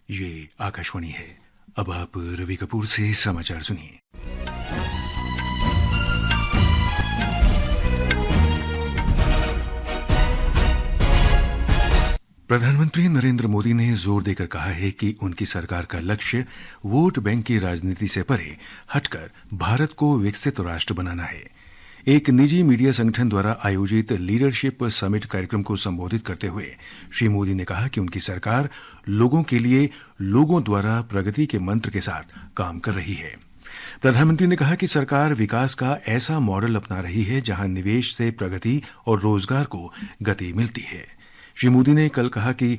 ये आकाशवाणी है। अब आप रवि कपूर से समाचार सुनिए। प्रधानमंत्री नरेंद्र मोदी ने जोर देकर कहा है कि उनकी सरकार का लक्ष्य वोट बैंक की राजनीति से परे हटकर भारत को विकसित राष्ट्र बनाना है। एक निजी मीडिया संगठन द्वारा आयोजित लीडरशिप समिट कार्यक्रम को संबोधित करते हुए श्री मोदी ने कहा कि उनकी सरकार लोगों के लिए लोगों द्वारा प्रगति के मंत्र के साथ काम कर रही है। प्रधानमंत्री ने कहा कि सरकार विकास का ऐसा मॉडल अपना रही है जहां निवेश से प्रगति और रोजगार को गति मिलती है। श्री मोदी ने कल कहा कि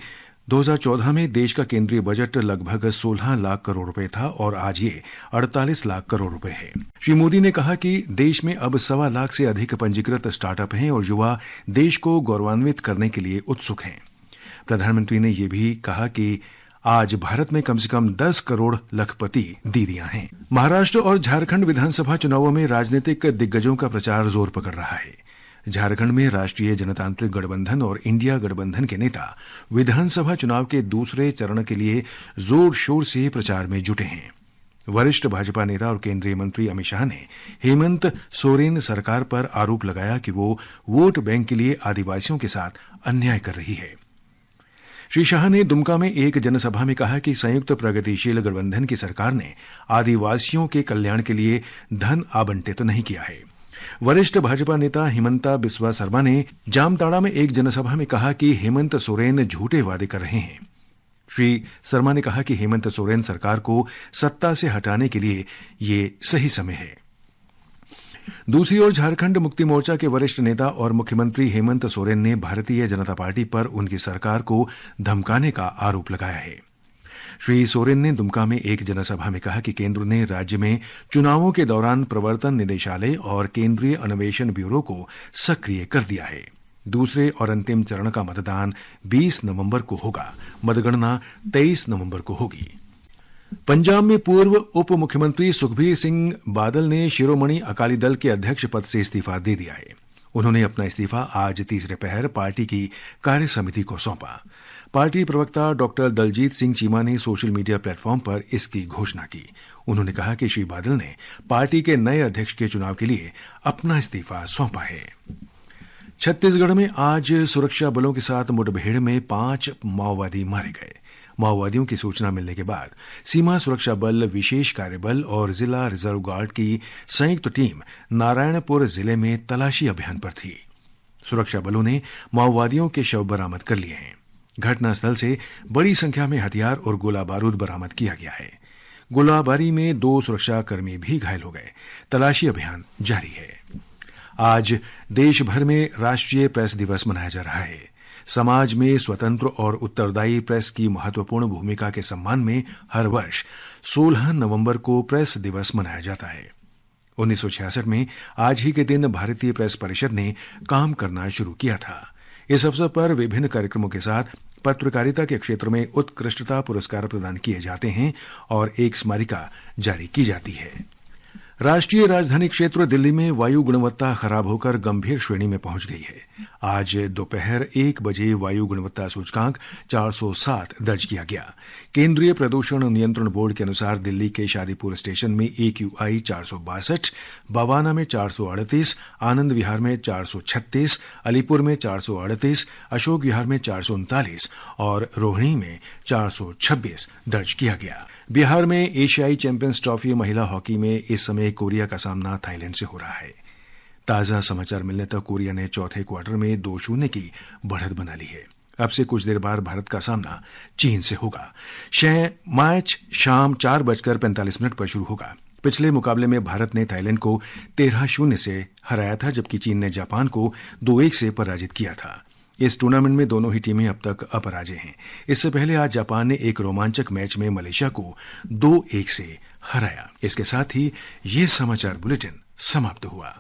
2014 में देश का केंद्रीय बजट लगभग 16 लाख करोड़ रुपए था और आज ये 48 लाख करोड़ रुपए है। श्री मोदी ने कहा कि देश में अब 1.25 लाख से अधिक पंजीकृत स्टार्टअप हैं और युवा देश को गौरवान्वित करने के लिए उत्सुक हैं। प्रधानमंत्री ने यह भी कहा कि आज भारत में कम से कम 10 करोड़ लखपति दीदियां हैं। महाराष्ट्र और झारखंड विधानसभा चुनावों में राजनीतिक दिग्गजों का प्रचार जोर पकड़ रहा है। झारखंड में राष्ट्रीय जनतांत्रिक गठबंधन और इंडिया गठबंधन के नेता विधानसभा चुनाव के दूसरे चरण के लिए जोर शोर से प्रचार में जुटे हैं। वरिष्ठ भाजपा नेता और केंद्रीय मंत्री अमित शाह ने हेमंत सोरेन सरकार पर आरोप लगाया कि वो वोट बैंक के लिए आदिवासियों के साथ अन्याय कर रही है। श्री शाह ने दुमका में एक जनसभा में कहा कि संयुक्त प्रगतिशील गठबंधन की सरकार ने आदिवासियों के कल्याण के लिए धन आवंटित नहीं किया है। वरिष्ठ भाजपा नेता हिमंता बिस्वा शर्मा ने जामताड़ा में एक जनसभा में कहा कि हेमंत सोरेन झूठे वादे कर रहे हैं। श्री शर्मा ने कहा कि हेमंत सोरेन सरकार को सत्ता से हटाने के लिए ये सही समय है। दूसरी ओर झारखंड मुक्ति मोर्चा के वरिष्ठ नेता और मुख्यमंत्री हेमंत सोरेन ने भारतीय जनता पार्टी पर उनकी सरकार को धमकाने का आरोप लगाया है। श्री सोरेन ने दुमका में एक जनसभा में कहा कि केंद्र ने राज्य में चुनावों के दौरान प्रवर्तन निदेशालय और केंद्रीय अन्वेषण ब्यूरो को सक्रिय कर दिया है। दूसरे और अंतिम चरण का मतदान 20 नवंबर को होगा। मतगणना 23 नवंबर को होगी। पंजाब में पूर्व उप मुख्यमंत्री सुखबीर सिंह बादल ने शिरोमणि अकाली दल के अध्यक्ष पद से इस्तीफा दे दिया है। उन्होंने अपना इस्तीफा आज तीसरे पहर पार्टी की कार्य समिति को सौंपा। पार्टी प्रवक्ता डॉक्टर दलजीत सिंह चीमा ने सोशल मीडिया प्लेटफॉर्म पर इसकी घोषणा की। उन्होंने कहा कि श्री बादल ने पार्टी के नए अध्यक्ष के चुनाव के लिए अपना इस्तीफा सौंपा है। छत्तीसगढ़ में आज सुरक्षा बलों के साथ मुठभेड़ में 5 माओवादी मारे गए। माओवादियों की सूचना मिलने के बाद सीमा सुरक्षा बल, विशेष कार्य बल और जिला रिजर्व गार्ड की संयुक्त टीम नारायणपुर जिले में तलाशी अभियान पर थी। सुरक्षा बलों ने माओवादियों के शव बरामद कर लिए हैं। घटनास्थल से बड़ी संख्या में हथियार और गोला बारूद बरामद किया गया है। गोलाबारी में 2 सुरक्षाकर्मी भी घायल हो गए। तलाशी अभियान जारी है। आज देश भर में राष्ट्रीय प्रेस दिवस मनाया जा रहा है। समाज में स्वतंत्र और उत्तरदायी प्रेस की महत्वपूर्ण भूमिका के सम्मान में हर वर्ष 16 नवंबर को प्रेस दिवस मनाया जाता है। 1966 में आज ही के दिन भारतीय प्रेस परिषद ने काम करना शुरू किया था। इस अवसर पर विभिन्न कार्यक्रमों के साथ पत्रकारिता के क्षेत्र में उत्कृष्टता पुरस्कार प्रदान किए जाते हैं और एक स्मारिका जारी की जाती है। राष्ट्रीय राजधानी क्षेत्र दिल्ली में वायु गुणवत्ता खराब होकर गंभीर श्रेणी में पहुंच गई है। आज दोपहर 1 बजे वायु गुणवत्ता सूचकांक 407 दर्ज किया गया। केंद्रीय प्रदूषण नियंत्रण बोर्ड के अनुसार दिल्ली के शादीपुर स्टेशन में AQI 462, बवाना में 438, आनंद विहार में 436, अलीपुर में 438, अशोक विहार में 439 और रोहिणी में 426 दर्ज किया गया। बिहार में एशियाई चैंपियंस ट्रॉफी महिला हॉकी में इस समय कोरिया का सामना थाईलैंड से हो रहा है। ताजा समाचार मिलने तक कोरिया ने चौथे क्वार्टर में 2-0 की बढ़त बना ली है। अब से कुछ देर बाद भारत का सामना चीन से होगा। मैच शाम 4:45 पर शुरू होगा। पिछले मुकाबले में भारत ने थाईलैंड को 13-0 से हराया था, जबकि चीन ने जापान को 2-1 से पराजित किया था। इस टूर्नामेंट में दोनों ही टीमें अब तक अपराजय हैं। इससे पहले आज जापान ने एक रोमांचक मैच में मलेशिया को 2-1 से हराया। इसके साथ ही ये समाचार बुलेटिन समाप्त हुआ।